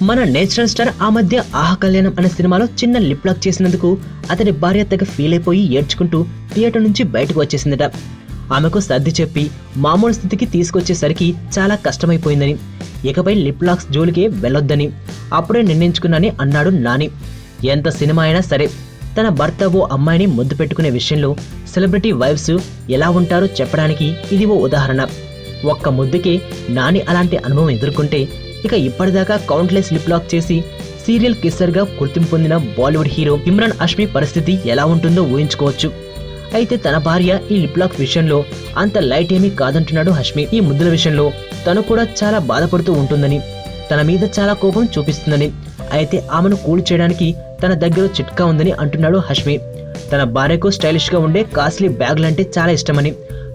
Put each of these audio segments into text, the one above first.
మన natural star ఆ మధ్య ఆహా కళ్యాణం అనే సినిమాలో చిన్న లిప్ లాక్ చేసినందుకు అతని భార్య తెగ ఫీల్ అయిపోయి ఏడ్చుకుంటూ థియేటర్ నుంచి బయటకు వచ్చేసిందట. ఆమెకు సర్ది చెప్పి మామూలు స్థితికి తీసుకొచ్చేసరికి చాలా కష్టమైపోయిందని, ఇకపై లిప్ లాక్స్ జోలికే వెళ్ళొద్దని అప్పుడే నిర్ణయించుకున్నానని అన్నాడు నాని. ఎంత సినిమా అయినా సరే తన భర్త ఓ అమ్మాయిని ముద్దు పెట్టుకునే విషయంలో సెలబ్రిటీ వైఫ్స్ ఎలా ఉంటారో చెప్పడానికి ఇది ఓ ఉదాహరణ. ఒక్క ముద్దుకే నాని అలాంటి అనుభవం ఎదుర్కొంటే ఇక ఇప్పటిదాకా కౌంట్లెస్ లిప్ లాక్ చేసి సీరియల్ కిస్సర్ గా గుర్తింపు పొందిన బాలీవుడ్ హీరో ఇమ్రాన్ హష్మీ పరిస్థితి ఎలా ఉంటుందో ఊహించుకోవచ్చు. అయితే తన భార్య ఈ లిప్ లాక్ విషయంలో అంత లైట్ ఏమీ కాదంటున్నాడు హష్మీ. ఈ ముద్దుల విషయంలో తను కూడా చాలా బాధపడుతూ ఉంటుందని, తన మీద చాలా కోపం చూపిస్తుందని, అయితే ఆమెను కూల్ చేయడానికి తన దగ్గర చిట్కా ఉందని అంటున్నాడు హష్మీ. తన భార్యకు స్టైలిష్ గా ఉండే కాస్ట్లీ బ్యాగులంటే చాలా ఇష్టమని,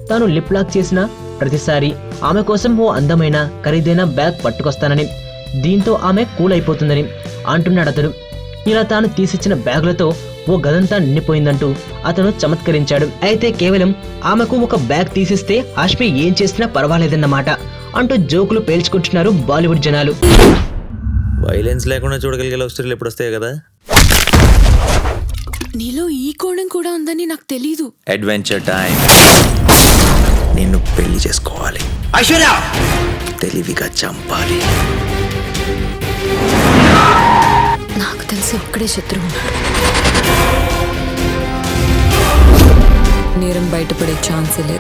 తాను లిప్ లాక్ చేసిన ప్రతిసారి ఆమె కోసం ఓ అందమైన ఖరీదైన బ్యాగ్ పట్టుకొస్తానని, దీంతో ఆమె కూల్ అయిపోతుందని అంటున్నాడు అతడు. ఇలా తాను తీసిచ్చిన బ్యాగులతో ఓ గదంతా నిండిపోయిందంటూ అతను చమత్కరించాడు. అయితే కేవలం ఆమెకు ఒక బ్యాగ్ తీసిస్తే హష్మీ ఏం చేసినా పర్వాలేదన్నమాట అంటూ జోకులు పేల్చుకుంటున్నారు బాలీవుడ్ జనాలు. వైలెన్స్ లేకుండా చూడగలిగే లవ్ స్టోరీలు ఎప్పుడు వస్తాయి కదా. నీలో ఈ కోణం కూడా ఉందని నాకు తెలీదు. Adventure time. నిన్ను పెళ్లి చేసుకోవాలి, ఐశ్వర్య తెలివిగా చంపాలి. నాకు తెలిసి ఒక్కడే శత్రువు ఉన్నాడు. నేరం బయటపడే ఛాన్సే లేదు.